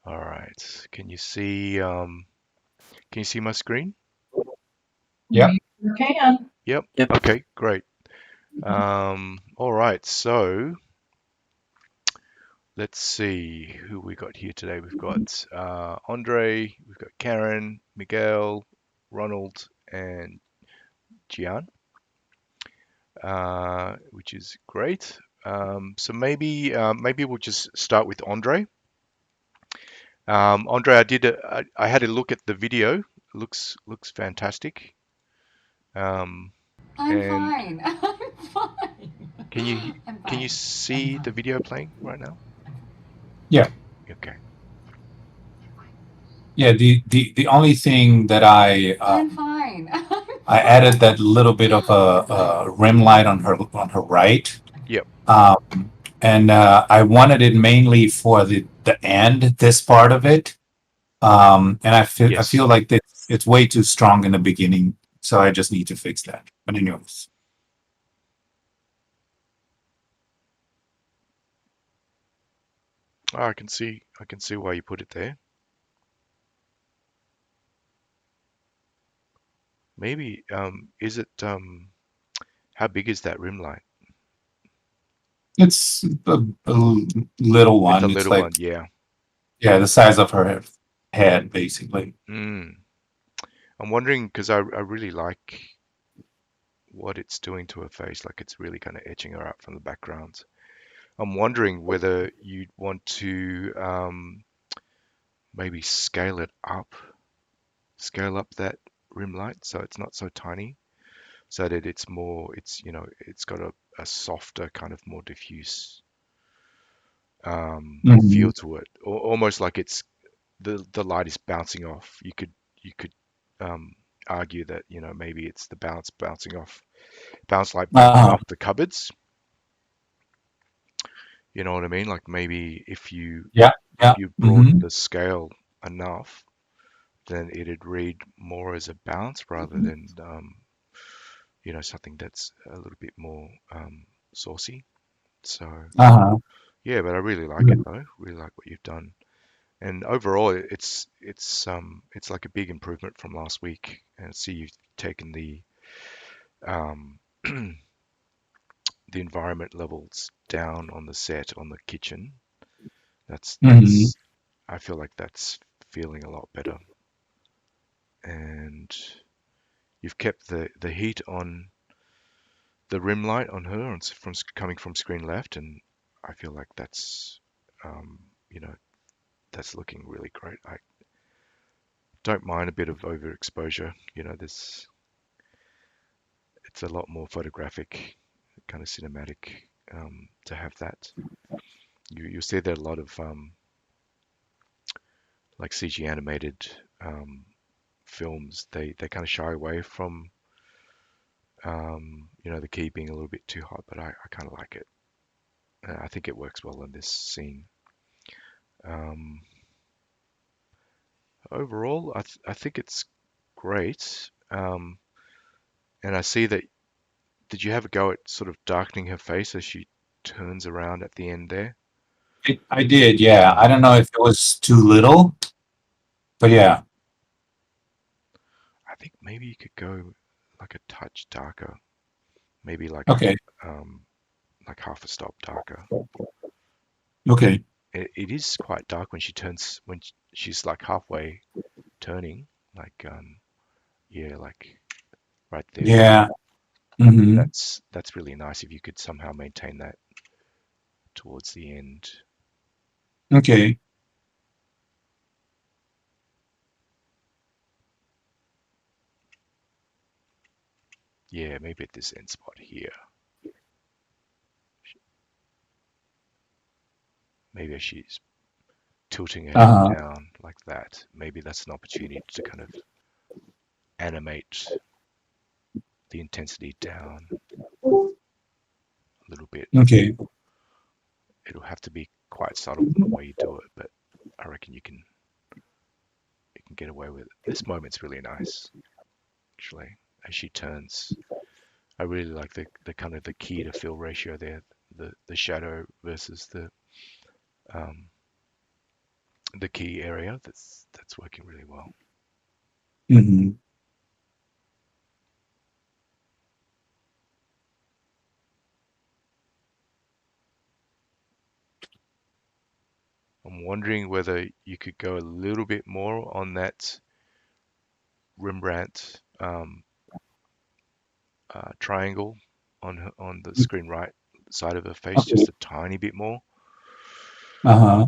All right. Can you see my screen? Yep. You can. Yep. Yep. Okay, great. All right. So let's see who we got here today. We've got Andre, we've got Karen, Miguel, Ronald, and Jiahn, which is great. So maybe we'll just start with Andre. Andre, I had a look at the video. Looks fantastic. Um, I'm and fine. I'm fine. can you I'm can you fine. I'm see the fine. video playing right now? Yeah. Okay. Yeah. The only thing that I'm fine. I'm I added that little bit of a rim light on her right, Yep. um, and I wanted it mainly for the end, this part of it. And I feel Yes. like it's way too strong in the beginning, so I just need to fix that. But anyways, Oh, I can see why you put it there. Maybe is it how big is that rim light? it's a little It's a one. It's little like, one, yeah. yeah, the size of her head, basically. Mm. I'm wondering because I really like what it's doing to her face, like it's really kind of etching her out from the background. I'm wondering whether you'd want to maybe scale up that rim light so it's not so tiny, so that it's got a softer kind of more diffuse Hmm. feel to it, or almost like it's the light is bouncing off. You could um, argue that maybe it's the bounce light bouncing Uh-huh. off the cupboards. You know what I mean? Like maybe if you Yeah. if Yeah. you broaden Hmm. the scale enough, then it'd read more as a bounce rather than something that's a little bit more saucy. So Uh-huh. yeah, but I really like it though. Really like what you've done. And overall, it's like a big improvement from last week. And see, you've taken um, the environment levels down on the set on the kitchen. That's Hmm. that's I feel like that's feeling a lot better. And you've kept the heat on the rim light on her coming from screen left, and I feel like um, you know that's looking really great. I don't mind a bit of overexposure. This it's a lot more photographic, kind of cinematic to have that. You see that a lot of like CG animated um, films, they kind of shy away from the key being a little bit too hot, but I kind of like it. I think it works well in this scene. Um, Overall, I think it's great. And I see that. Did you have a go at sort of darkening her face as she turns around at the end there? I did, yeah. I don't know if it was too little, but yeah. I think maybe you could go like a touch darker, maybe Okay. like half a stop darker. Okay. It is quite dark when she's like halfway turning, like yeah, like right there. Yeah. Hmm. That's really nice if you could somehow maintain that towards the end. Okay. Yeah, maybe at this end spot here. Maybe as she's tilting her head Uh-huh. down like that. Maybe that's an opportunity to kind of animate the intensity down a little bit. Okay. It'll have to be quite subtle in the way you do it, but I reckon you can get away with it. This moment's really nice, actually, as she turns. I really like the kind of the key to fill ratio there, the shadow versus um, the key area. That's working really well. Hmm. I'm wondering whether you could go a little bit more on that Rembrandt triangle on the screen right side of her face, just Okay. a tiny bit more, Uh-huh.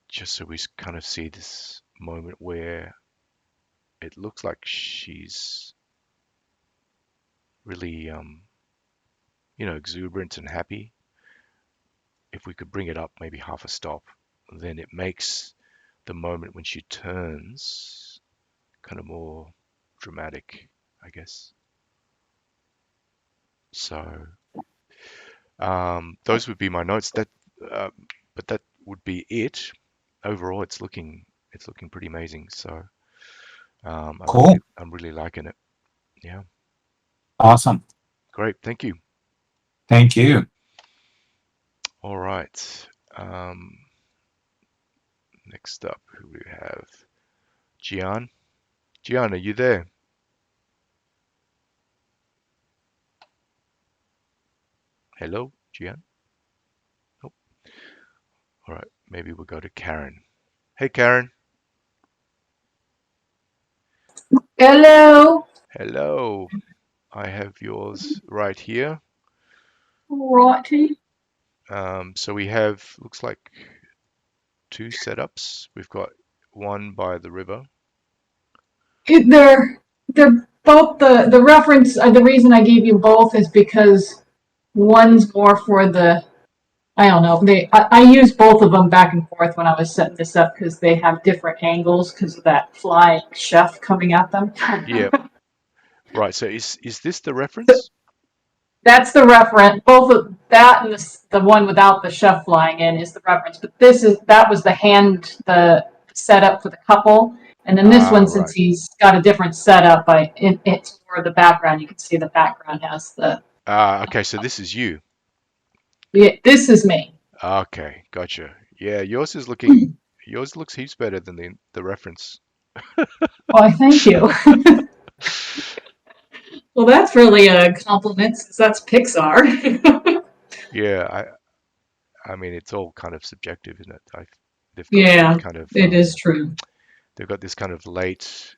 just so we kind of see this moment where it looks like she's really, exuberant and happy. If we could bring it up maybe half a stop, then it makes the moment when she turns kind of more dramatic, I guess. So those would be my notes. Uh, but that would be it. Overall, it's looking pretty amazing. So Cool. I'm really liking it. Yeah, Awesome. great. Thank you. Thank you. All right. Um, Next up, who we have? Jiahn. Jiahn, are you there? Hello, Jiahn. Oh, all right. Maybe we'll go to Karen. Hey, Karen. Hello. Hello. I have yours right here. Righty. So we have, looks like two setups. We've got one by the river. They're both the reference. The reason I gave you both is because one's more for the I don't know. I use both of them back and forth when I was setting this up because they have different angles because of that flying chef coming at them. Yeah, right. So is this the reference? That's the reference. Both of that and the one without the chef flying in is the reference. But that was the setup for the couple. And then this Ah, one, since right. he's got a different setup, it's for the background. You can see the background has the. Ah, okay. So this is you. Yeah, this is me. Okay, gotcha. Yeah, yours looks heaps better than the reference. Why, thank you. Well, that's really a compliment since that's Pixar. Yeah, I mean it's all kind of subjective, isn't it? They've got that Yeah, kind of it is true. they've got this kind of late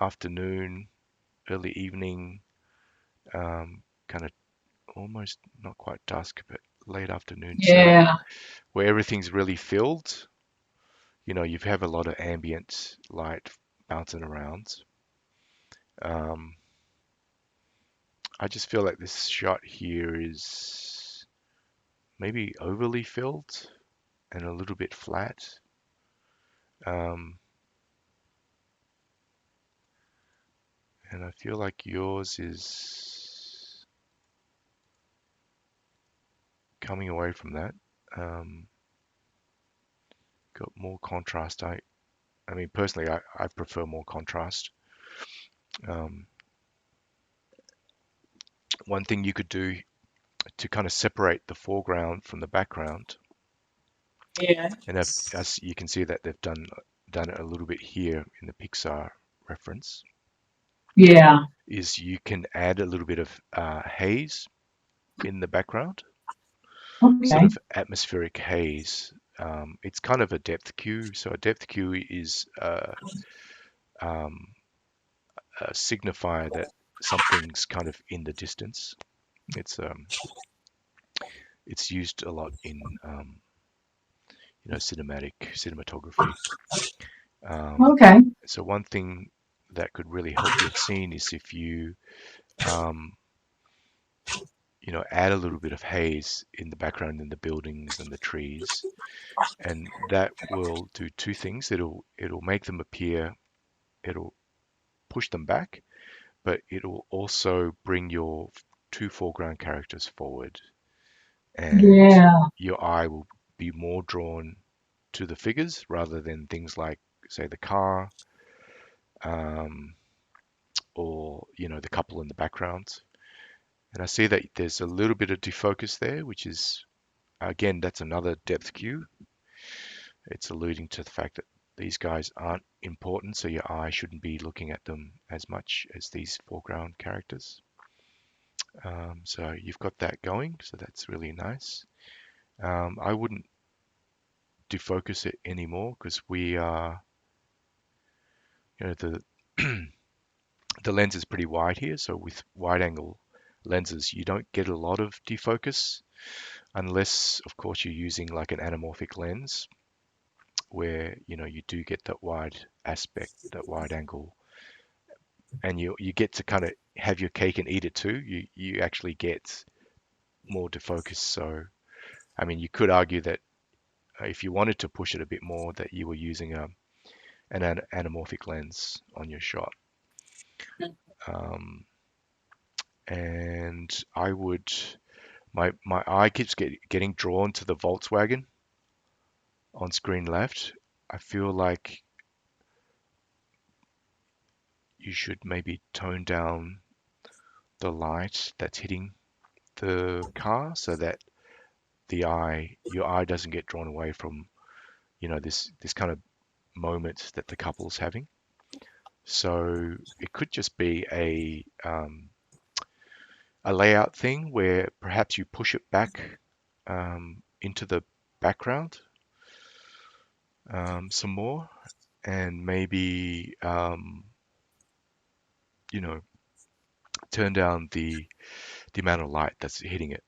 afternoon, early evening, kind of almost not quite dusk, but late afternoon setup Yeah, where everything's really filled. You have a lot of ambient light bouncing around. Um, I just feel like this shot here is maybe overly filled and a little bit flat. Um, and I feel like yours is coming away from that. Um, got more contrast. I mean, personally, I prefer more contrast. Um, one thing you could do to kind of separate the foreground from the background, yeah, and as you can see that they've done it a little bit here in the Pixar reference, yeah. is you can add a little bit of haze in the background, sort Okay. of atmospheric haze. It's kind of a depth cue. So a depth cue is um, a signifier that something's kind of in the distance. It's um, it's used a lot in cinematography. Um, Okay. so one thing that could really help your scene is if um, add a little bit of haze in the background in the buildings and the trees, and that will do two things. It'll make them appear. It'll push them back, but it'll also bring your two foreground characters forward, and Yeah. your eye will be more drawn to the figures rather than things like, say, the car, um, or the couple in the background. And I see that there's a little bit of defocus there, which is again that's another depth cue. it's alluding to the fact that these guys aren't important, so your eye shouldn't be looking at them as much as these foreground characters. So you've got that going, so that's really nice. I wouldn't defocus it anymore because we are, the the lens is pretty wide here, so with wide angle lenses, you don't get a lot of defocus unless, of course, you're using like an anamorphic lens where you do get that wide aspect, that wide angle, and you get to kind of have your cake and eat it too. You actually get more defocus. So I mean, you could argue that if you wanted to push it a bit more, that you were using an anamorphic lens on your shot. Um, and I would, my eye keeps getting drawn to the Volkswagen on screen left. I feel like you should maybe tone down the light that's hitting the car so that your eye doesn't get drawn away from, this kind of moment that the couple's having. So it could just be a layout thing where perhaps you push it back into the background some more, and maybe you know turn down the amount of light that's hitting it.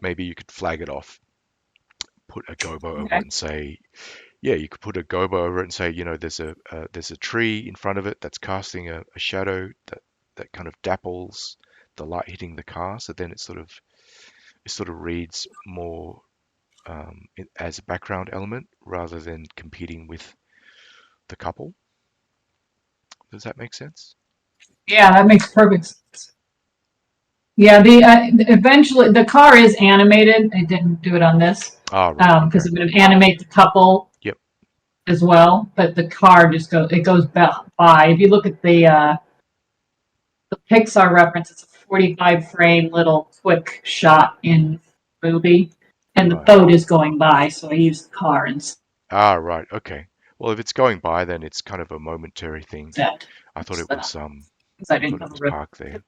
Maybe you could flag it off, put a gobo over Okay. it, and say, yeah, you could put a gobo over it and say, there's a tree in front of it that's casting a shadow that kind of dapples the light hitting the car. So then it sort of reads more as a background element rather than competing with the couple. Does that make sense? Yeah, that makes perfect sense. Yeah, the eventually the car is animated. I didn't do it on this Ah, right. because Okay. it would animate the couple Yep. as well, but the car just goes by. If you look at the Pixar reference, it's a 45 frame little quick shot in the movie, and the Right. boat is going by, so I use the car Ah, right. Okay. Well, if it's going by, then it's kind of a momentary thing. instead. I thought it So, was because I I thought didn't it have a was rip. parked there.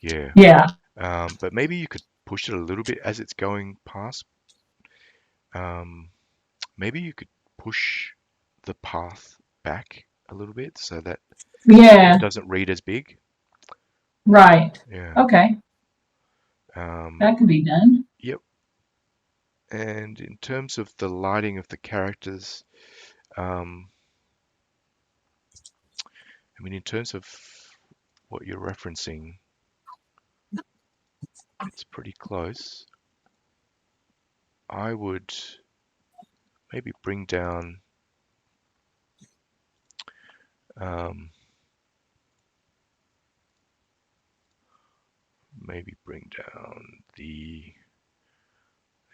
Yeah. Yeah, But maybe you could push it a little bit as it's going past. Um, Maybe you could push the path back a little bit so that it yeah, doesn't read as big. right. Yeah. Okay, Um, that can be done. yep. And in terms of the lighting of the characters, um, I mean, in terms of what you're referencing, it's pretty close. I would maybe um, bring down the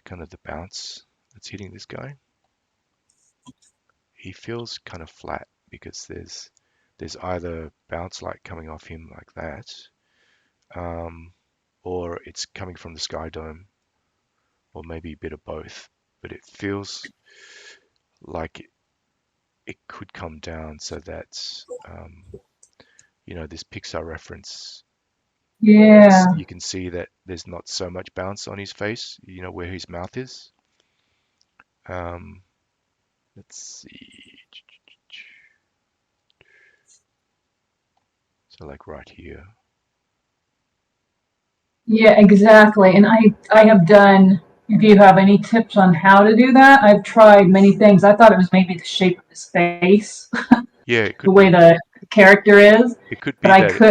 kind of the bounce that's hitting this guy. He feels kind of flat because there's either bounce light coming off him like that, um, or it's coming from the sky dome, or maybe a bit of both. But it feels like it could come down so that this Pixar reference. Yeah, You can see that there's not so much bounce on his face. Where his mouth is. Um, let's see. So like right here. yeah, exactly. And I have done. If you have any tips on how to do that, I've tried many things. I thought it was maybe the shape of his face, Yeah, it the could way be. the character is, It could but be that.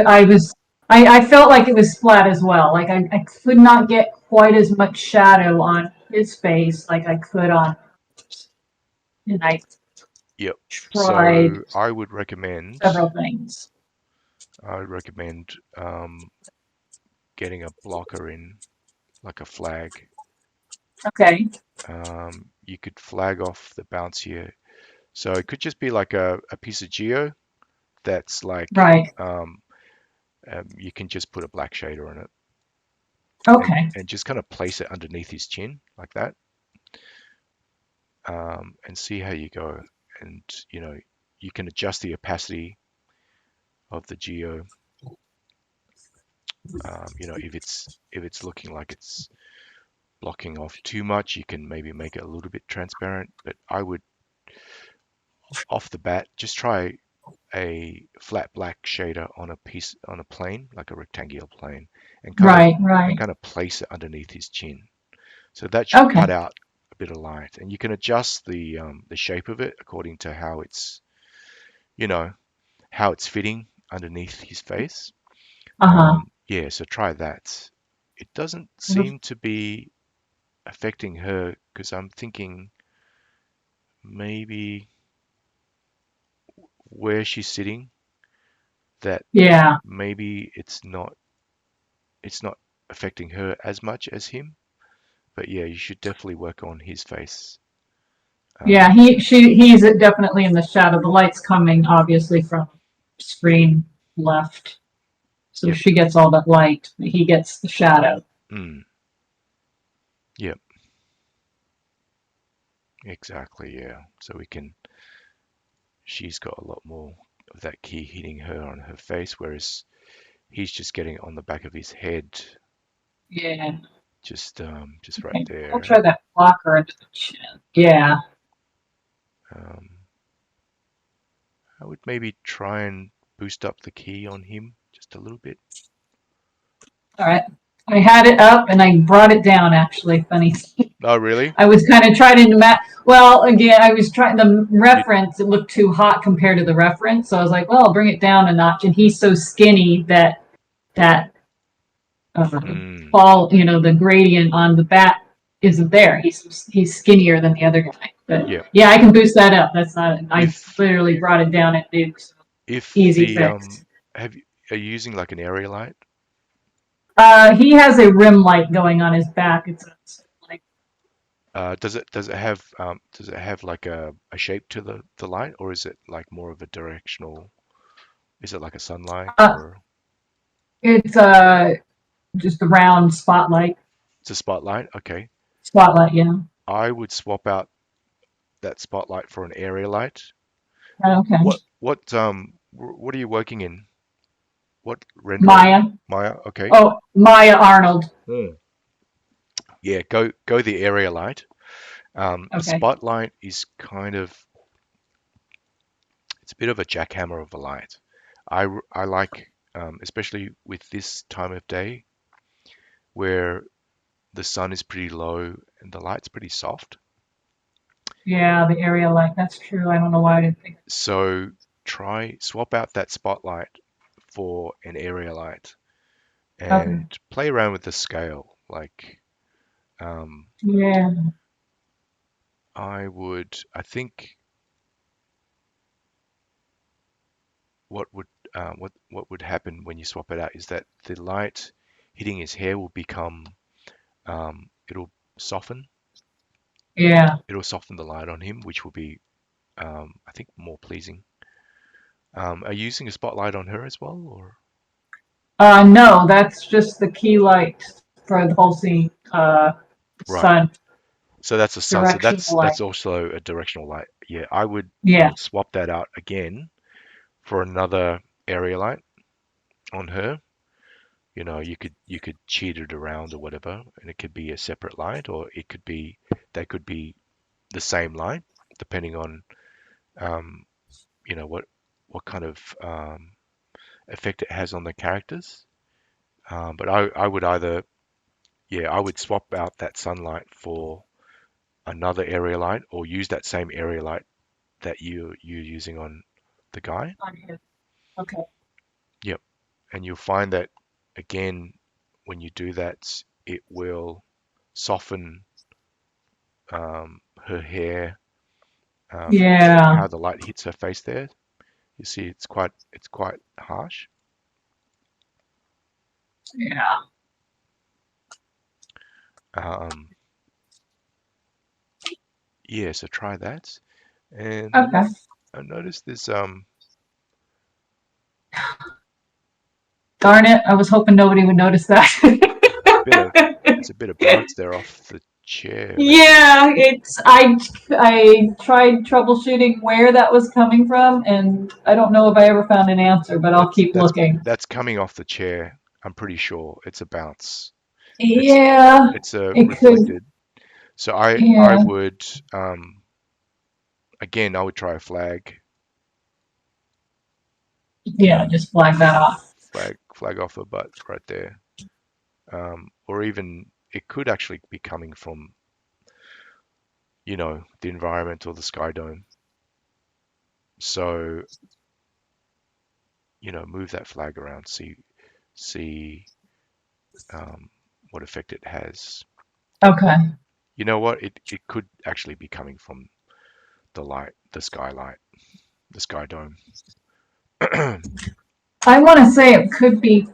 I felt like it was flat as well. Like I could not get quite as much shadow on his face like I could on, and I Yep. tried So I would recommend. several things. I would recommend getting a blocker in, like a flag. Okay, You could flag off the bounce here. So it could just be like a piece of geo that's like right. you can just put a black shader on it and Okay, and just kind of place it underneath his chin like that. and see how you go. And you can adjust the opacity of the geo. If it's looking like it's blocking off too much, you can maybe make it a little bit transparent. But I would, off the bat, just try a flat black shader on a plane, like a rectangular plane, and kind of Right, right. place it underneath his chin. So that should Okay. cut out a bit of light, and you can adjust the shape of it according to you know how it's fitting underneath his face. Uh-huh. Yeah, so try that. It doesn't seem to be affecting her because I'm thinking maybe where she's sitting, that Yeah. maybe it's not affecting her as much as him. But yeah, you should definitely work on his face. Yeah, Um, he's definitely in the shadow. The light's coming obviously from screen left. So yep. she gets all that light. He gets the shadow. Mm, yep. Exactly. Yeah. So she's got a lot more of that key hitting her on her face, whereas he's just getting it on the back of his head, Yeah. just right Okay. I'll there. try that blocker under the chin. Yeah. Um, I would maybe try and boost up the key on him just a little bit. All right. I had it up and I brought it down actually. Funny. Oh, really? I was kind of trying to well, again, I was trying the You, reference, it looked too hot compared to the reference. So I was like, well, I'll bring it down a notch. And he's so skinny that mm, fall, the gradient on the bat isn't there. He's skinnier than the other guy. But yeah. yeah, I can boost that up. That's not. I If literally brought it down at Duke. So if easy the fix. are you using like an area light? He has a rim light going on his back. It's like Does it have like a shape to the light, or is it like more of a directional? Is it like a sunlight, uh, or it's just a round spotlight. it's a spotlight? Okay. Spotlight, yeah. I would swap out that spotlight for an area light. Okay. What are you working in? What rendering? Maya. Maya? Okay. Oh, Maya Arnold. Hmm. Yeah, go the area light. A Okay. spotlight is it's a bit of a jackhammer of a light. I like, especially with this time of day where the sun is pretty low and the light's pretty soft. Yeah, the area light. That's true. I don't know why I didn't think. So try swap out that spotlight for an area light Okay. and play around with the scale. Like, um, Yeah. I think what would happen when you swap it out is that the light hitting his hair will become, it'll soften. Yeah. It'll soften the light on him, which will be, I think, more pleasing. Are you using a spotlight on her as well, or No, that's just the key light for the whole scene. right? Sun So that's a sun. So directional that's light. also a directional light. Yeah, I Yeah. would swap that out again for another area light on her. You could cheat it around or whatever, and it could be a separate light, or they could be the same light, depending on um, what kind of effect it has on the characters. But I would either, yeah, I would swap out that sunlight for another area light, or use that same area light that you're using on the guy. On his. Okay. Yep. And you'll find that again, when you do that, it will soften her hair, Yeah. how the light hits her face there. You see, it's quite harsh. Yeah. Um, yeah, so try that. And Okay. I noticed there's Darn it! I was hoping nobody would notice that. bit of there's a bit of bounce there off the chair, maybe. Yeah, I tried troubleshooting where that was coming from, and I don't know if I ever found an answer, but I'll That's keep that's looking. that's coming off the chair. I'm pretty sure it's a bounce. It's Yeah, it's a it could. reflected. So I Yeah, would again I would try a yeah, just flag that off. flag off a butt right there. Or even it could actually be coming from, the environment or the sky dome. So, move that flag around, see what effect it has. Okay. You know what? It could actually be coming from the light, the skylight, the sky dome. I want to say it could be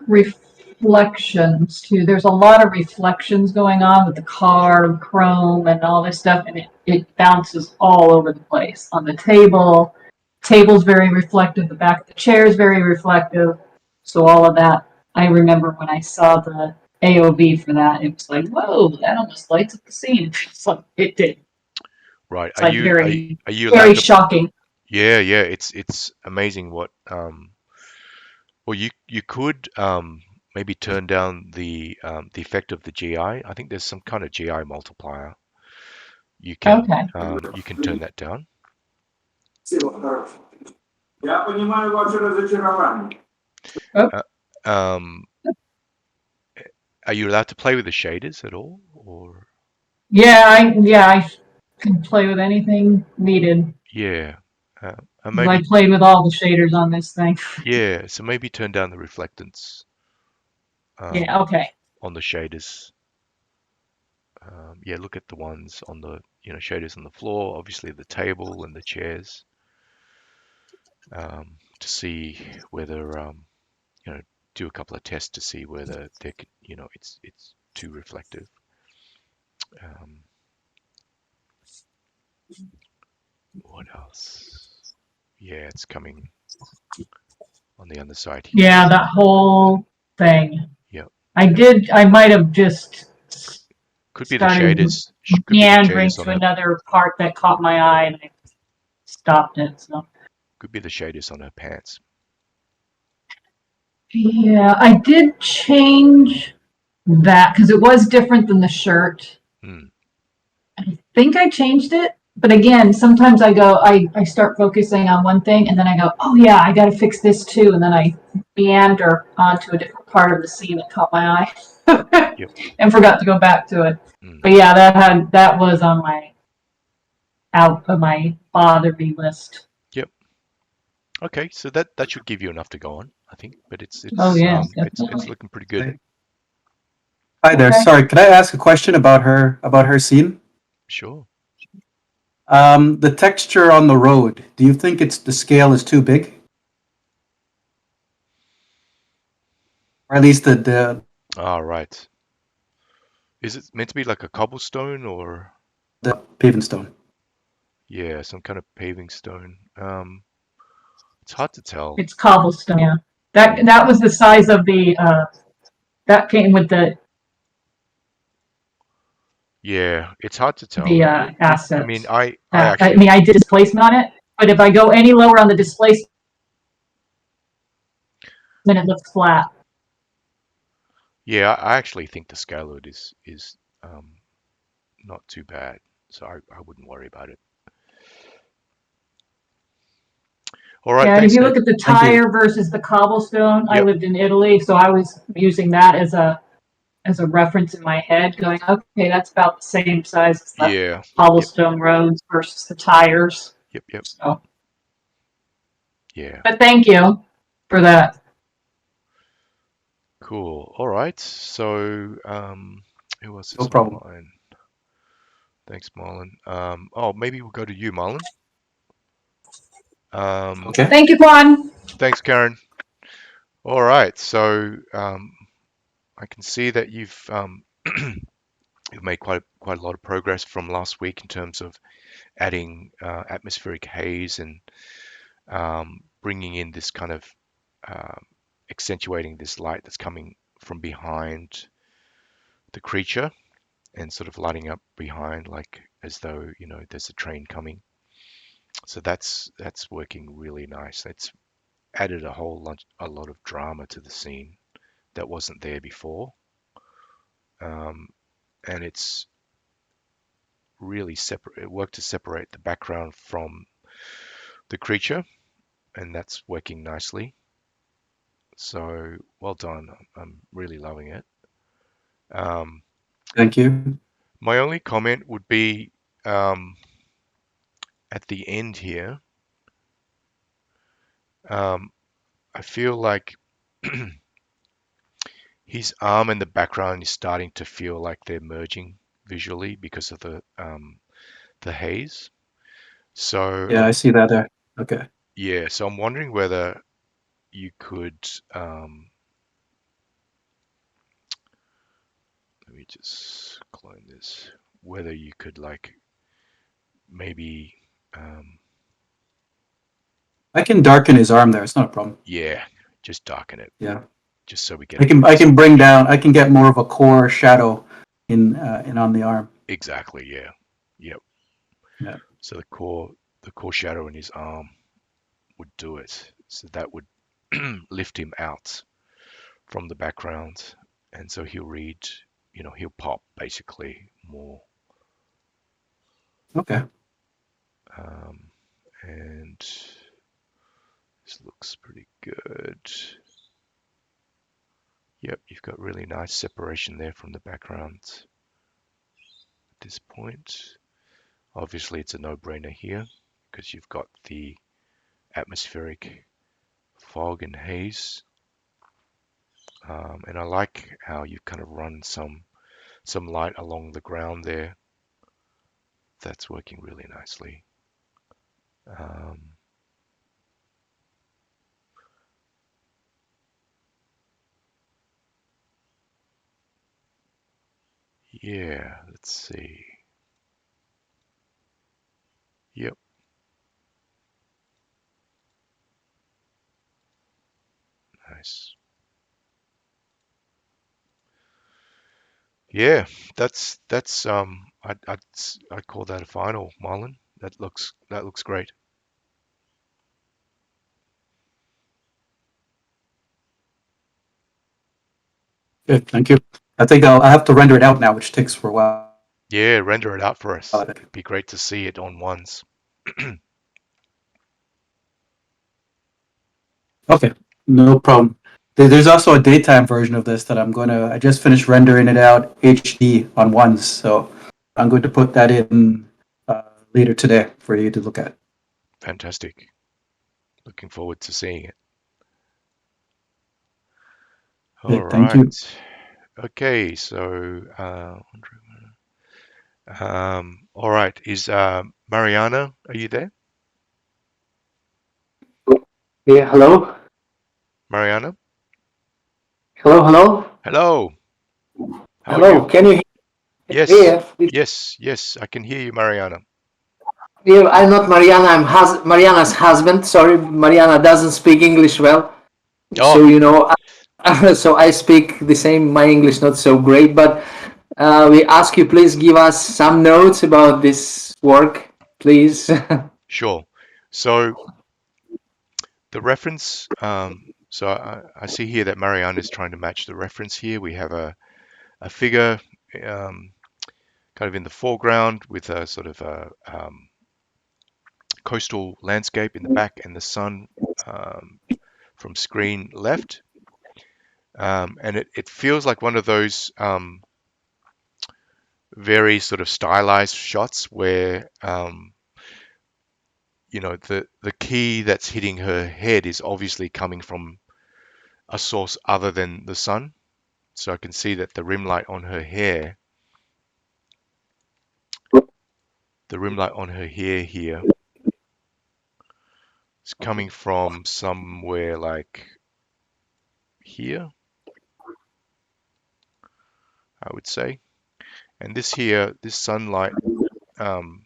reflections too. There's a lot of reflections going on with the car, chrome, and all this stuff, and it bounces all over the place on the table. Table's very reflective. The back of the chair is very reflective. So all of that. I remember when I saw the AOV for that, it was like, whoa, that almost lights up the scene. It's like it did. Right. It's like Are you allowed very to? shocking. Yeah, yeah. It's amazing what well, you could maybe turn down the effect of the GI. I think there's some kind of GI multiplier. Okay. You can turn that down. Я понимаю ваше разочарование. Oh, Uh, um, are you allowed to play with the shaders at all, or I can play with anything needed. yeah, Because I maybe played with all the shaders on this thing. yeah. So maybe turn down the reflectance Yeah, okay. on the shaders. Yeah, look at the ones on the shaders on the floor, obviously the table and the chairs, to see whether do a couple of tests to see whether it's too reflective. Um, what else? Yeah, it's coming on the underside here. Yeah, So that whole thing. yeah, I might have just could be the started shaders. Could be the meandering shaders on to her. another part that caught my eye and I stopped it. So, Could be the shaders on her pants. yeah, I did change that because it was different than the shirt. Hmm. I think I changed it. But again, sometimes I start focusing on one thing and then I go, oh yeah, I got to fix this too. And then I meander onto a different part of the scene that caught my eye Yep. and forgot to go back to it. Hmm. But yeah, that was on my out of my bother me list. Yep. Okay, so that should give you enough to go on, I think. But Oh yeah, it's definitely. looking pretty good. Hi there. Okay. Sorry, could I ask a question about her scene? Sure. The texture on the road. Do you think the scale is too big, or at least All right. Is it meant to be like a cobblestone or the paving stone? yeah, some kind of paving stone? It's hard to tell. It's cobblestone. Yeah, Yeah. that was the size of the that came with Yeah, it's hard to tell. the I mean, assets. I I actually mean, I did displacement on it, but if I go any lower on the displacement, it looks flat. yeah, I actually think the scale is not too bad. So I wouldn't worry about it. All right, Yeah, and if thanks, you Ed. look at the Thank you. tire versus the cobblestone, I Yep. lived in Italy, so I was using that as a reference in my head, going, okay, that's about the same size as the Yeah. Yep. cobblestone roads versus the tires. Yep. Yep. So, Yeah. but thank you for that. Cool. All right. So who else No is problem. online? Thanks, Marlon. Oh, maybe we'll go to you, Marlon. Okay. Thank you, Quan. Thanks, Karen. All right. So I can see that you've made quite a lot of progress from last week in terms of adding atmospheric haze and bringing in this kind of um, accentuating this light that's coming from behind the creature. and sort of lighting up behind, like as though, there's a train coming. So that's working really nice. It's added a lot of drama to the scene that wasn't there before. Um, and it's really separate. It worked to separate the background from the creature, and that's working nicely. So well done. I'm really loving it. Um, Thank you. my only comment would be at the end here. I feel like his arm in the background is starting to feel like they're merging visually because of the haze. So Yeah, I see that there. Okay. yeah, so I'm wondering whether you could let me just clone this. Whether you could like maybe I can darken his arm there. It's not a problem. yeah, just darken it Yeah. just so we get I a can better bring separation. down. I can get more of a core shadow in on the arm. Exactly, yeah. Yep. Yeah. So the core shadow in his arm would do it. So that would lift him out from the background, and so he'll read, he'll pop basically more. Okay. Um, and this looks pretty good. Yep, you've got really nice separation there from the background at this point. Obviously, it's a no-brainer here because you've got the atmospheric fog and haze. And I like how you've kind of run some light along the ground there. That's working really nicely. Um, yeah, let's see. Yep, nice. Yeah, I'd call that a final, Marlon. That looks great. Good. Thank you. I think I have to render it out now, which takes for a while. Yeah, render it out for I us. think. Be great to see it on ones. Okay. No problem. There's also a daytime version of this that I just finished rendering it out HD on ones, so I'm going to put that in later today for you to look at. Fantastic. Looking forward to seeing it. All Okay, thank you. right. Okay, so all right. Is Mariana? Are you there, Yeah, hello? Mariana? Hello, hello? Hello. How are Hello, you? can you hear Yes, me? Yeah, yes. I can hear you, Mariana. I'm not Mariana, Mariana's husband. Sorry, Mariana doesn't speak English well. Oh, So, so I speak the same, my English not so great, but we ask you please give us some notes about this work, please. sure. So the reference. So I see here that Mariana is trying to match the reference here. We have a figure kind of in the foreground with a sort of a coastal landscape in the back and the sun um, from screen left. And it feels like one of those very sort of stylized shots where the key that's hitting her head is obviously coming from a source other than the sun. So I can see that the rim light on her hair here is coming from somewhere like here, I would say. And this sunlight, um,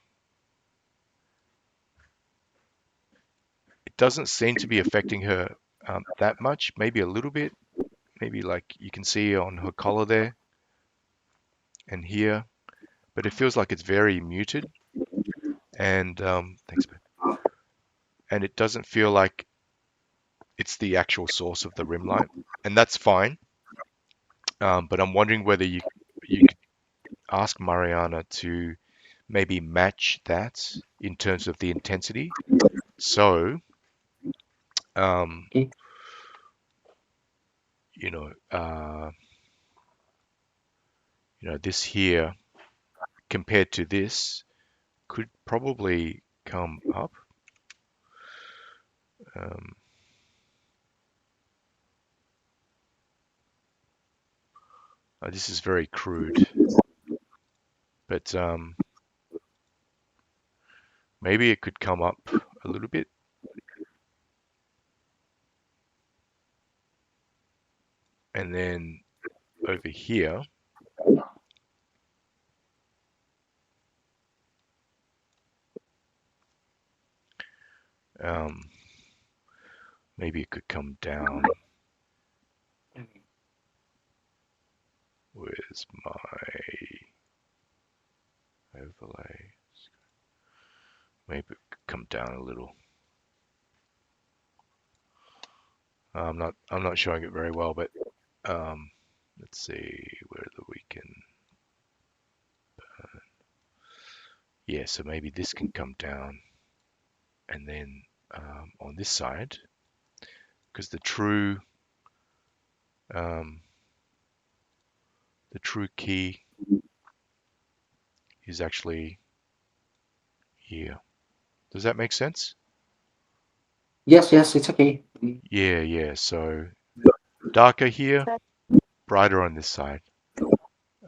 it doesn't seem to be affecting her that much. Maybe a little bit. Maybe like you can see on her collar there and here. but it feels like it's very muted, and thanks, babe. And it doesn't feel like it's the actual source of the rim light, and that's fine. But I'm wondering whether you could ask Mariana to maybe match that in terms of the intensity. So, um, Okay. you know, this here compared to this could probably come up. Um, this is very crude, but maybe it could come up a little bit. And then over here, maybe it could come down. Where's my overlay? Maybe it could come down a little. I'm not showing it very well, but let's see whether we can. Yeah, so maybe this can come down, and then on this side, because um, the true key is actually here. Does that make sense? Yes, it's okay. Yeah. So darker here, brighter on this side.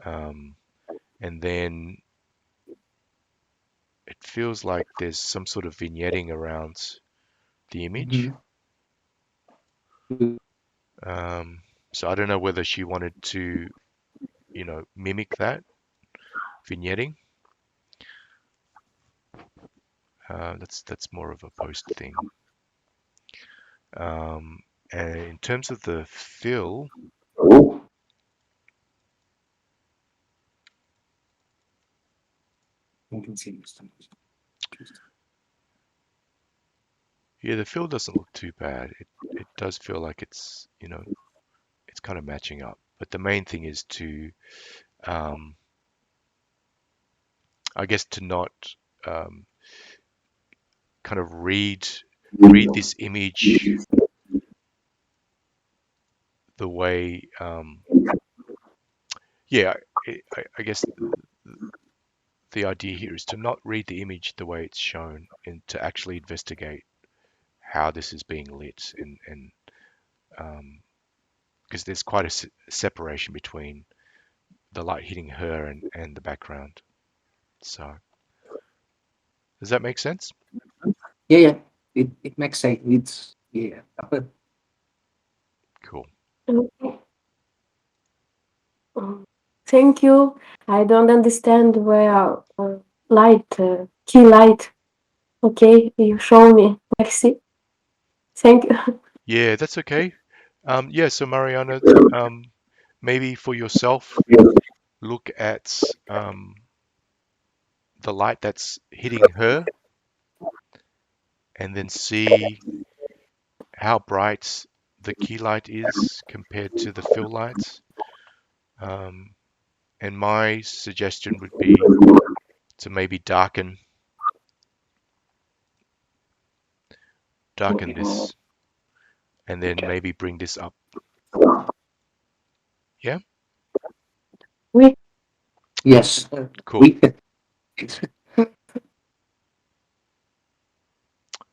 And then it feels like there's some sort of vignetting around the image. Mhm. So I don't know whether she wanted to, mimic that vignetting. That's more of a post thing. And in terms of the fill, yeah, the fill doesn't look too bad. It does feel like it's kind of matching up. But the main thing is to, I guess, to not um, kind of read this image the way, yeah, I guess the idea here is to not read the image the way it's shown and to actually investigate how this is being lit, and because there's quite a separation between the light hitting her and the background. So does that make sense? Yeah. It makes sense. It's yeah. Cool. Mm, Thank you. I don't understand where light, key light. Okay, you show me. Merci. Thank you. Yeah, that's okay. Yeah, so Mariana, maybe for yourself, look at the light that's hitting her and then see how bright the key light is compared to the fill lights. Um, and my suggestion would be to maybe darken Okay. this, and then maybe bring this up. Yeah, Oui. Yes. cool.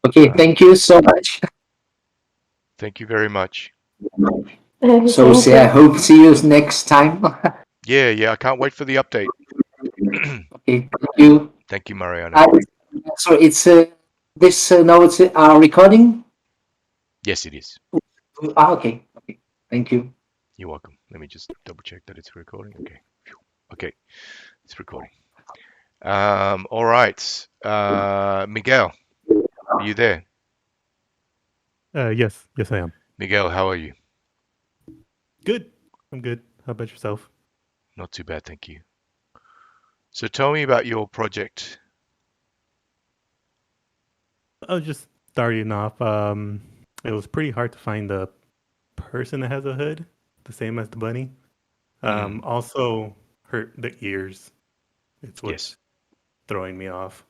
Okay. Thank you so much. Thank you very much. So Thank see, I you. hope see you next time. Yeah, I can't wait for the update. Okay. Thank you. Thank you, Mariana. So it's this notes are recording. Yes, it is. Okay. Okay. Thank you. You're welcome. Let me just double check that it's recording. Okay. Phew. Okay, it's recording. All right. Miguel, are you there? Yes, I am. Miguel, how are you? Good. I'm good. How about yourself? Not too bad, thank you. So tell me about your project. I was just starting off. It was pretty hard to find the person that has a hood, the same as the bunny. Also, the ears. It's Yes. what's throwing me off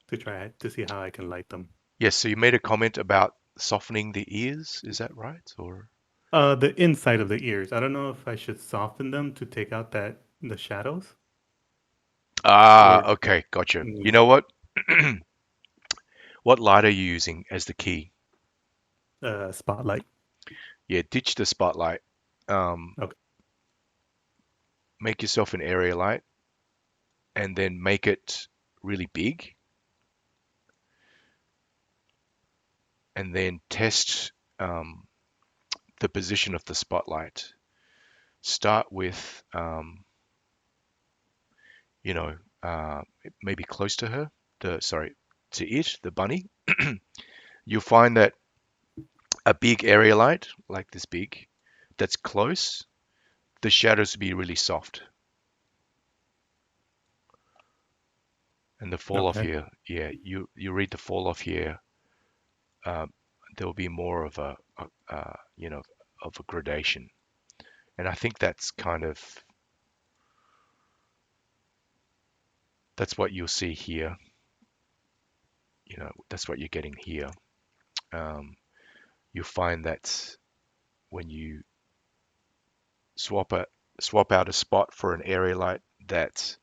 to try to see how I can light them. Yes, so you made a comment about softening the ears, is that right? Or The inside of the ears. I don't know if I should soften them to take out the shadows or okay, gotcha. You yeah, know what? What light are you using as the key? spotlight. Yeah, ditch the spotlight. Um, Okay. make yourself an area light and then make it really big and then test the position of the spotlight. Start with, you know, uh, maybe close to her, to it, the bunny. You'll find that a big area light, like this big, that's close, the shadows will be really soft. And the fall off Okay. here, yeah, you read the fall off here, um, there will be more of you know, of a gradation. And I think that's kind of, that's what you'll see here. You know, that's what you're getting here. Um, you'll find that when you swap a swap out a spot for an area light, that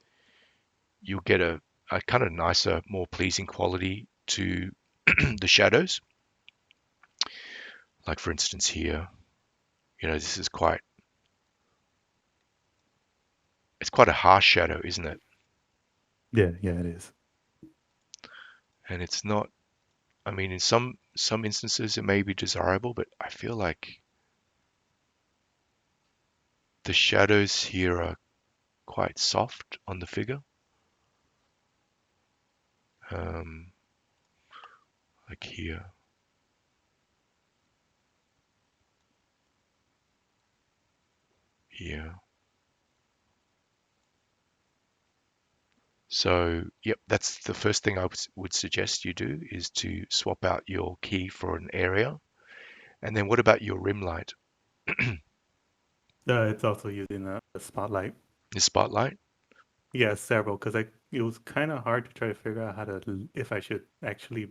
you'll get a kind of nicer, more pleasing quality to the shadows. Like for instance here, you know, this is quite, it's quite a harsh shadow, isn't it? Yeah, yeah, it is. And it's not, I mean, in some instances it may be desirable, but I feel like the shadows here are quite soft on the figure. Um, like here, here. So, yep, that's the first thing I would suggest you do is to swap out your key for an area. And then what about your rim light, It's also using a spotlight. the spotlight? Yeah, several because I it was kind of hard to try to figure out how to if I should actually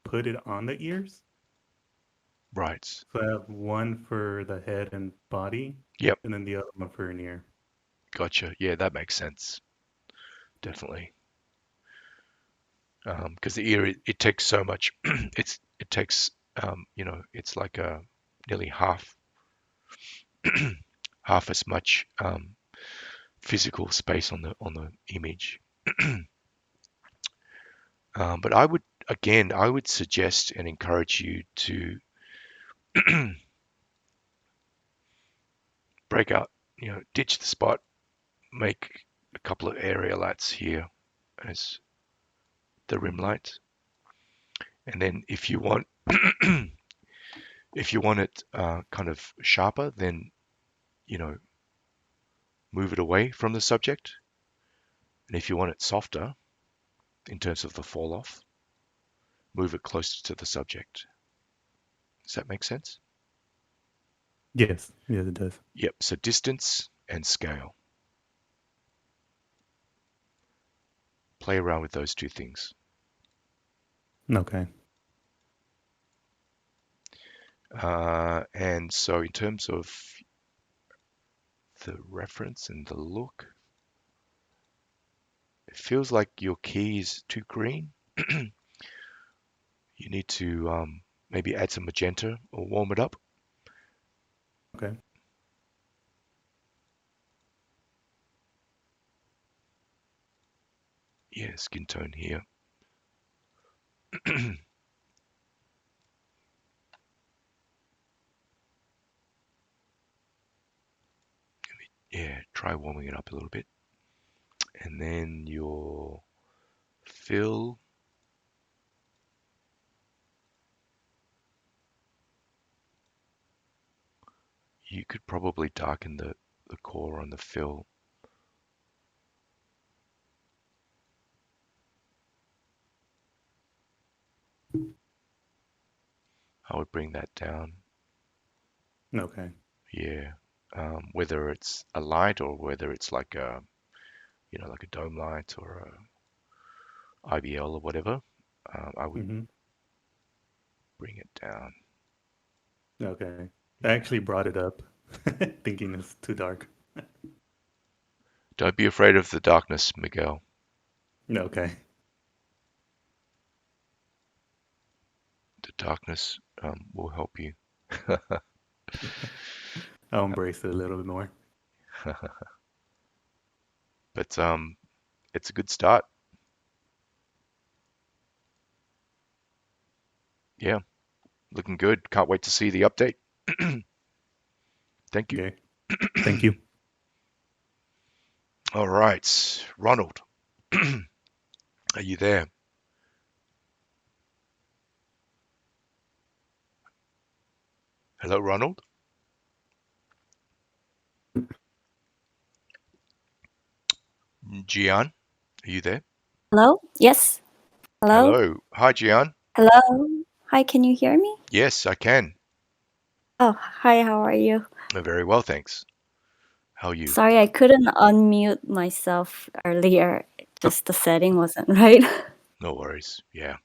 put it on the ears. Right. So I have one for the head and body, Yep, and then the other one for an ear. gotcha. Yeah, that makes sense. Definitely. Because the ear, it takes so much, it takes, you know, it's like a nearly half as much physical space on the image. But I would suggest and encourage you to break out, you know, ditch the spot, make a couple of area lights here as the rim lights, and then if you want it kind of sharper, then you know, move it away from the subject, and if you want it softer in terms of the fall off, move it closer to the subject. Does that make sense? Yes, yes, it does. Yep. So distance and scale. Play around with those two things. Okay. And so in terms of the reference and the look, it feels like your key is too green. You need to maybe add some magenta or warm it up. Okay. Yeah, skin tone here. Yeah, try warming it up a little bit. And then your fill, you could probably darken the core on the fill I would bring that down. Okay. Yeah. Whether it's a light or whether it's like a, like a dome light or a IBL or whatever, I would Mm-hmm. bring it down. Okay. I actually brought it up, thinking it's too dark. Don't be afraid of the darkness, Miguel. Okay. The darkness will help you. I'll embrace it a little bit more. But it's a good start. Yeah, looking good. Can't wait to see the update. Thank you. Okay. Thank you. All right, Ronald, are you there? Hello, Ronald. Jiahn, are you there? Hello? Yes. Hello? Hello. Hi, Jiahn. Hello? Hi, can you hear me? Yes, I can. Oh, hi, how are you? Very well, thanks. How are you? Sorry, I couldn't unmute myself earlier. Just the setting wasn't right. No worries. Yeah,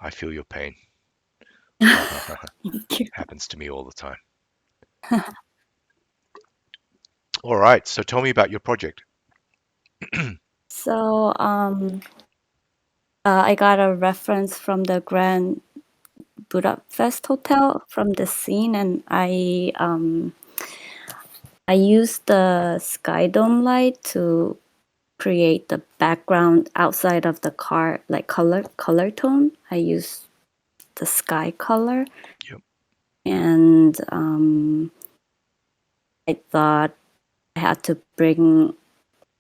I feel your pain. Thank you. Happens to me all the time. All right, so tell me about your project. So, I got a reference from the Grand Budapest Hotel from the scene, and I used the sky dome light to create the background outside of the car, like color tone. I used the sky color. Yep. And I thought I had to bring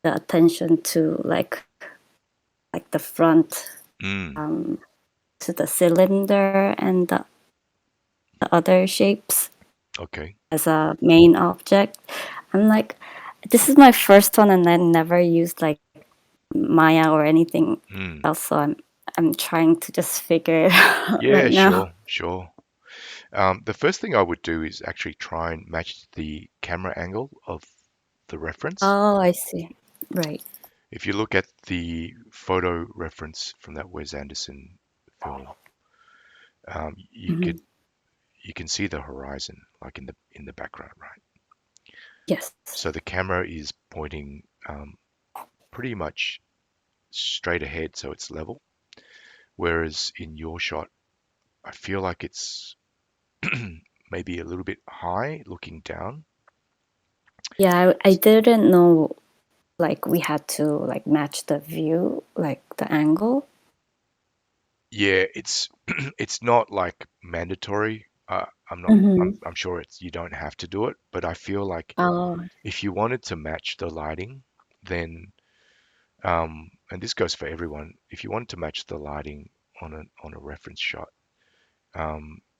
the attention to like the front, Mm, to the cylinder and the other shapes okay. as a main object. I'm like, this is my first one, and I never used like Maya or anything Mm. else, so I'm trying to just figure it out Yeah, right now. sure. The first thing I would do is actually try and match the camera angle of the reference. Oh, I see. Right. If you look at the photo reference from that Wes Anderson film, you Hmm. can see the horizon like in the background, right? Yes. So the camera is pointing pretty much straight ahead, so it's level. Whereas in your shot, I feel like it's maybe a little bit high looking down. Yeah, I didn't know like we had to like match the view, like the angle. Yeah, it's it's not like mandatory. I'm not. Mm-hmm. I'm sure it's you don't have to do it, but I feel like Oh. if you wanted to match the lighting, then and this goes for everyone. If you wanted to match the lighting on a reference shot,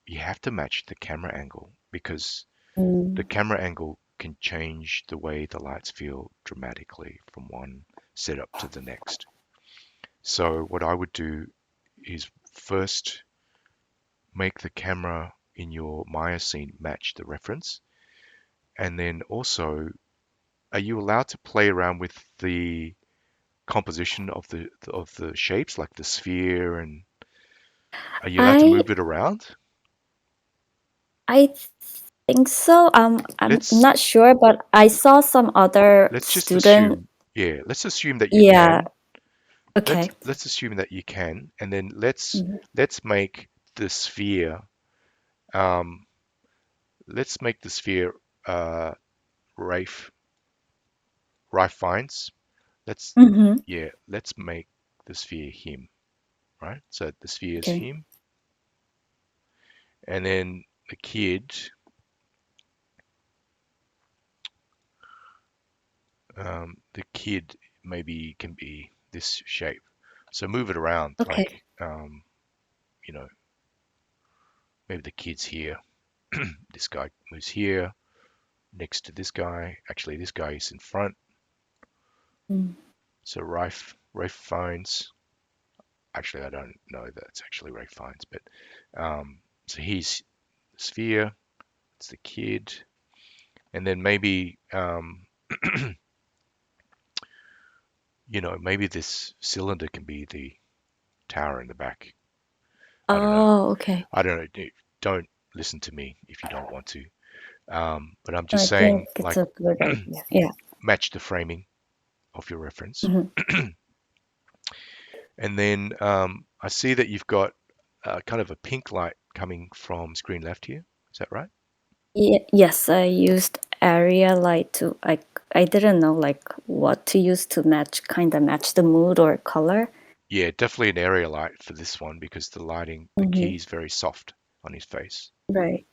you have to match the camera angle because the Mm. camera angle can change the way the lights feel dramatically from one setup to the next. So what I would do is first make the camera in your Maya scene match the reference, and then also, are you allowed to play around with the composition of the shapes, like the sphere, and are you allowed to I move it around? I think so. I'm Let's not sure, but I saw some other let's just student. assume, yeah, let's assume that you Yeah. can. Let's Okay. let's assume that you can, and then Mhm. let's make the sphere um let's make the sphere uh Rafe Rafe finds. Let's Mhm. Yeah, let's make the sphere him, right? So the sphere is Okay. him, and then the kid maybe can be this shape. So move it around, Okay. like you know, maybe the kid's here. This guy moves here next to this guy. Actually, this guy is in front. Mm. So Rafe finds. Actually, I don't know that's actually Rafe finds, but um, So he's the sphere, it's the kid, and then maybe maybe this cylinder can be the tower in the back. I don't know. Oh, okay. I don't know. Don't listen to me if you don't want to. But I'm I just think saying, it's like, a good idea. Yeah. match the framing of your reference. Hmm. And then I see that you've got kind of a pink light coming from screen left here. Is that right? Yes, I used area light to I didn't know like what to use to kind of match the mood or color. Yeah, definitely an area light for this one because the Hmm. key is very soft on his face. Right.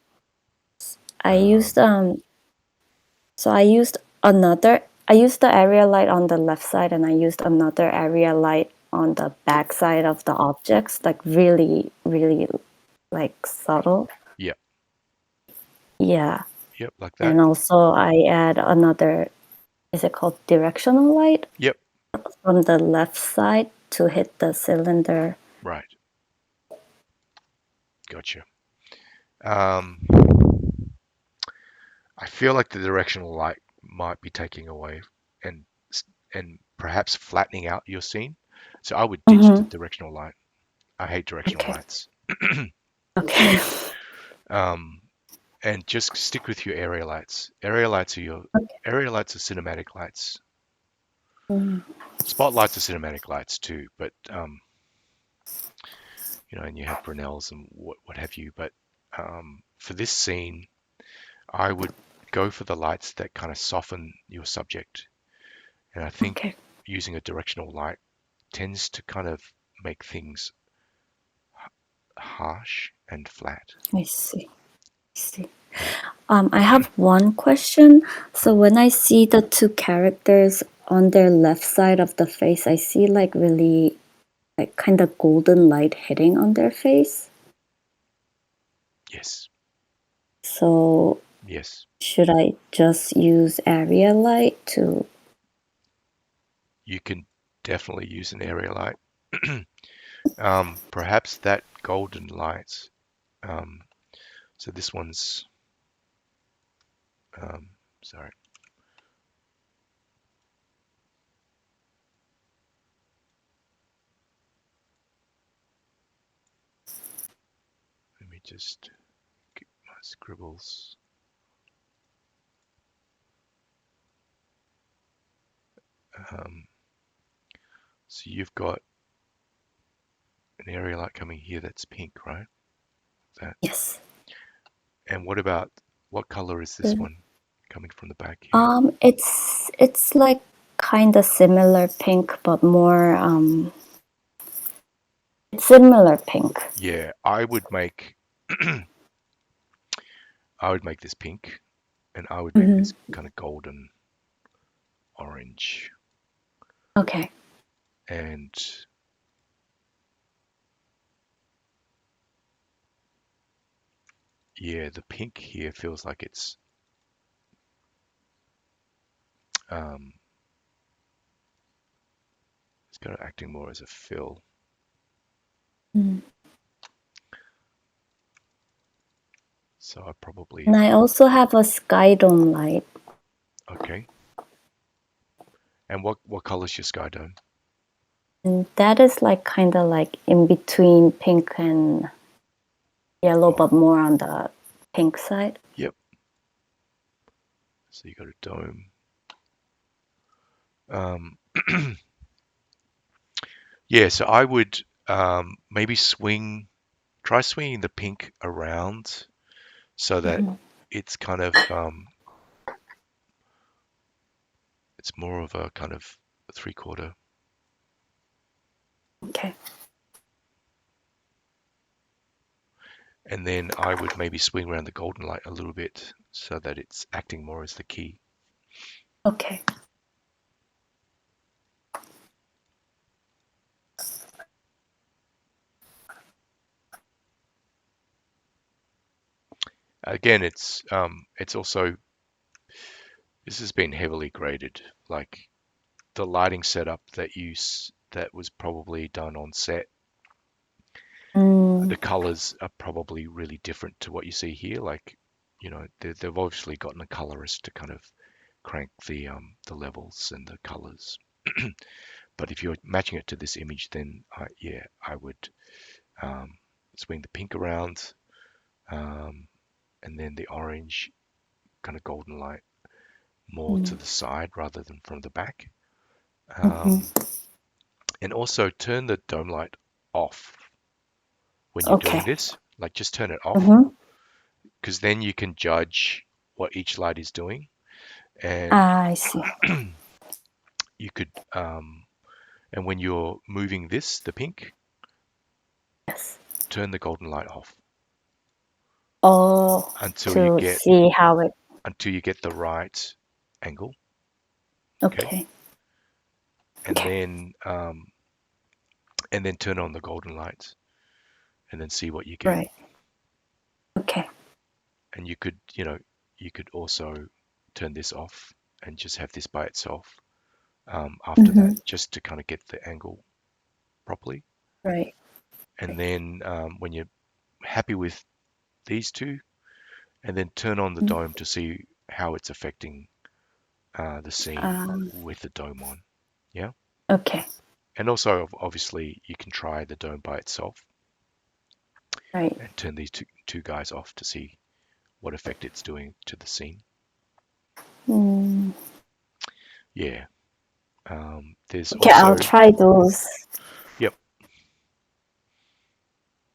I used Um, so I used the area light on the left side and I used another area light on the back side of the objects, like really, really like subtle. yep, Yeah. yep, like that. And also I add another, is it called directional light Yep, from the left side to hit the cylinder. right. Gotcha. Um, I feel like the directional light might be taking away and and perhaps flattening out your scene. So I would ditch the Mm-hmm. directional light. I hate directional Okay. lights. Okay. Um, and just stick with your area lights. Area lights are cinematic lights. Mm. Spotlights are cinematic lights too, but and you have Brunels and what have you. But for this scene, I would go for the lights that kind of soften your subject. And I think Okay. using a directional light tends to kind of make things harsh and flat. I see. I see. And I have one question. So when I see the two characters on their left side of the face, I see like really like kind of golden light hitting on their face. yes, So yes, should I just use area light to? you can definitely use an area light. Perhaps that golden light. Um, so this one's, sorry. Let me just get my scribbles. Um, so you've got an area light coming here that's pink, right? That. Yes. And what color is this Mm. one coming from the back here? It's like kind of similar pink, but more it's similar pink. Yeah, I would make I would make this pink, and I would make Hmm. this kind of golden orange, Okay. and yeah, the pink here feels like um, it's kind of acting more as a fill. Mm. So I probably And I also have a sky dome light. okay. And what color is your sky dome? And that is like kind of like in between pink and yellow, Oh, but more on the pink side. yep. So you got a dome. Um, yeah, so I would maybe try swinging the pink around so that Hmm. it's kind of it's more of a kind of a 3/4. Okay. And then I would maybe swing around the golden light a little bit so that it's acting more as the key. Okay. Again, it's also this has been heavily graded. Like the lighting setup that was probably done on set. Mm. The colors are probably really different to what you see here. Like, they've obviously gotten a colorist to kind of crank the levels and the colors. But if you're matching it to this image, then I would swing the pink around, and then the orange kind of golden light more to the side rather than from the back. And also turn the dome light off when you're doing this. Like, just turn it off, because then you can judge what each light is doing. And I see. you could, and when you're moving the pink, Yes. turn the golden light off Oh, until to you get see how it. the right angle. Okay. And then turn on the golden lights, and then see what you get. Right. Okay. And you could also turn this off and just have this by itself after that, just to kind of get the angle properly. Right. And then when you're happy with these two, and then turn on the dome to see how it's affecting the scene with the dome on. Yeah. Okay. And also, obviously, you can try the dome by itself. Right. And turn these two guys off to see what effect it's doing to the scene. Yeah. There's Okay, also. I'll try those. Yep.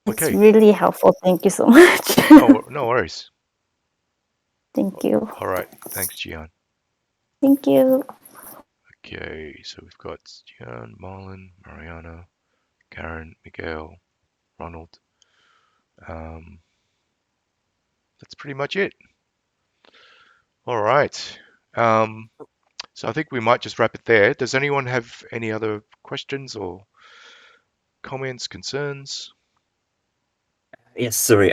It's Okay. really helpful. Thank you so much. No worries. Thank you. All right. Thanks, Jiahn. Thank you. Okay, so we've got Jiahn, Marlon, Mariana, Karen, Miguel, Ronald. That's pretty much it. All right. So I think we might just wrap it there. Does anyone have any other questions or comments, concerns? Yes, sorry,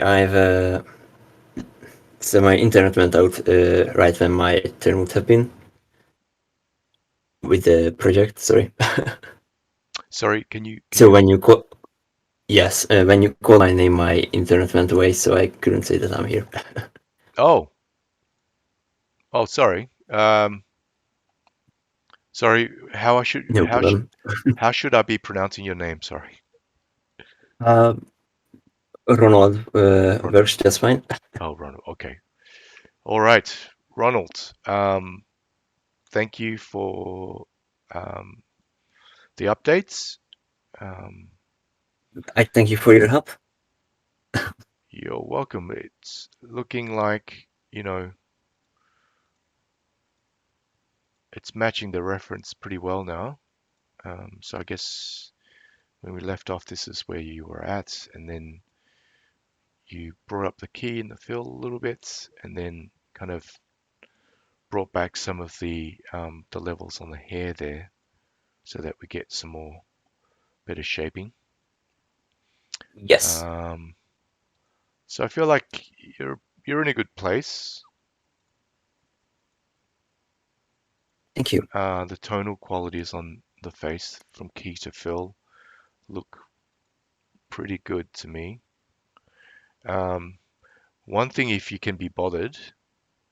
so my internet went out right when my turn would have been with the project. Sorry. Sorry, can you? So when you call, yes, when you call my name, my internet went away, so I couldn't say that I'm here. Oh, sorry. Sorry. How should I be pronouncing your name? Sorry. Ronald works just fine. Oh, Ronald. Okay. All right, Ronald. Thank you for the updates. I thank you for your help. You're welcome. It's looking like, it's matching the reference pretty well now. So I guess when we left off, this is where you were at, and then you brought up the key and the fill a little bit, and then kind of brought back some of the levels on the hair there, so that we get some more better shaping. Yes. So I feel like you're in a good place. Thank you. The tonal qualities on the face from key to fill look pretty good to me. One thing, if you can be bothered,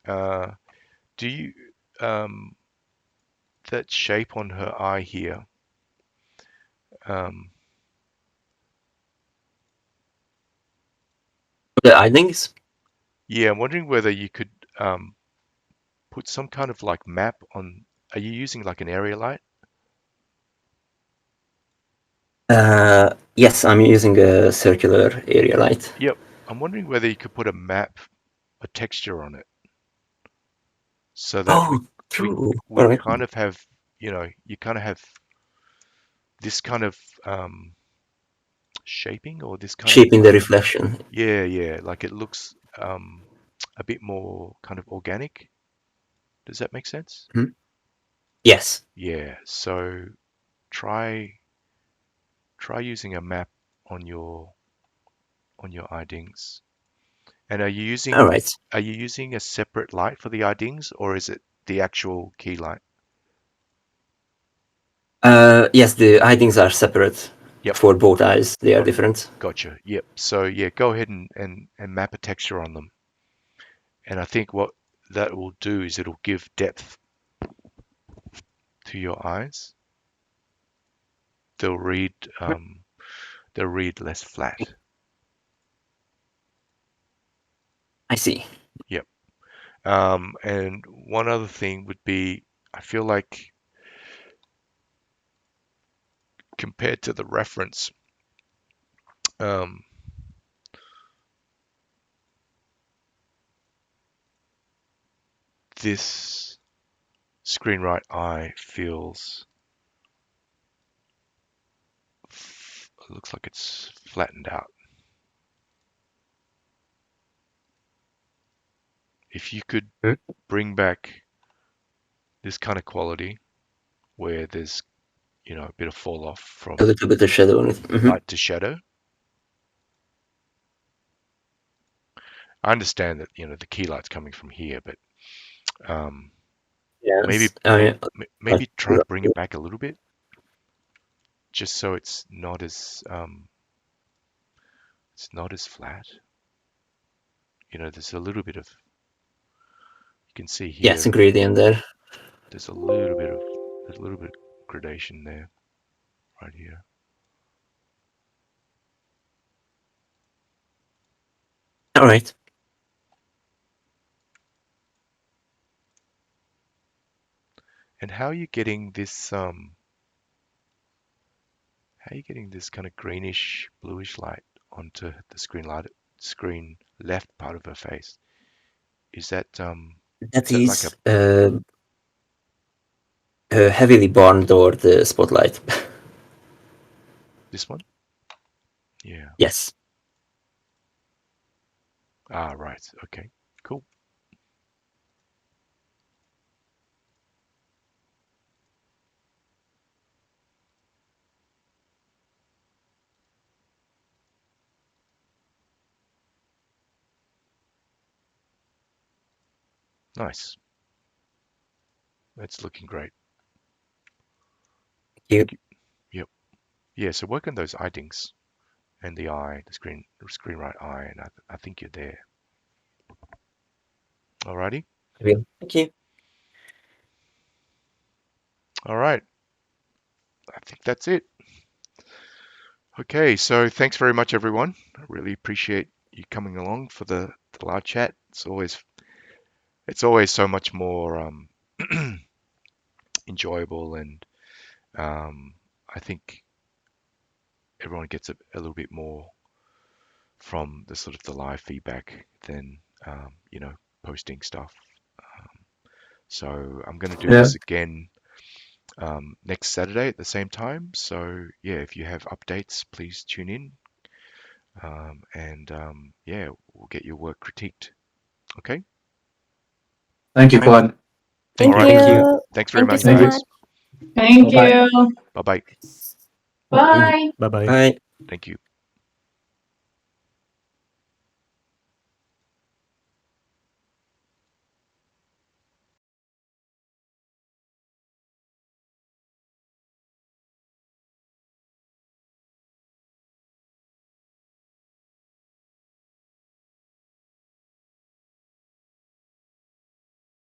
do you that shape on her eye here? The eyelings? Yeah, I'm wondering whether you could put some kind of like map on. Are you using like an area light? Yes, I'm using a circular area light. Yep. I'm wondering whether you could put a map, a texture on it, so that we Alright. kind of have, you kind of have this kind of shaping, or this kind Shaping of the reflection. yeah, like it looks a bit more kind of organic. Does that make sense? Yes. Yeah. So try using a map on your IDings. And are you using a separate light for the IDings, or is it the actual key light? Yes, the eyelings are separate. Yep. For both eyes, they are different. Gotcha. Yep. So yeah, go ahead and map a texture on them. And I think what that will do is it'll give depth to your eyes. They'll read less flat. I see. Yep. And one other thing would be, I feel like compared to the reference, this screen right eye feels, it looks like it's flattened out. If you could bring back this kind of quality where there's, you know, a bit of fall off from A little bit of shadow on it. light to shadow. I understand that, you know, the key light's coming from here, but maybe try and bring it back a little bit, just so it's not as flat. You know, there's a little bit of, you can see here. Yes, gradient there. There's a little bit of gradation there, right here. All right. And how are you getting this kind of greenish bluish light onto the screen left part of her face? Is that Is heavily barn door the spotlight. This one? Yeah. Yes. Ah, right. Okay. Cool. Nice. That's looking great. Thank you. Yep. Yeah, so work on those eye dinks and the screen right eye, and I think you're there. Alrighty. Thank you. All right. I think that's it. Okay, so thanks very much, everyone. I really appreciate you coming along for the live chat. It's always so much more enjoyable, and I think everyone gets a little bit more from the sort of the live feedback than you know, posting stuff. So I'm going to do this again next Saturday at the same time. So yeah, if you have updates, please tune in, and yeah, we'll get your work critiqued. Okay. Thank you, Quan. Thank you. Thanks very much, so guys. much. Thank Bye-bye. you. Bye bye. Bye. Bye bye. Bye. Thank you.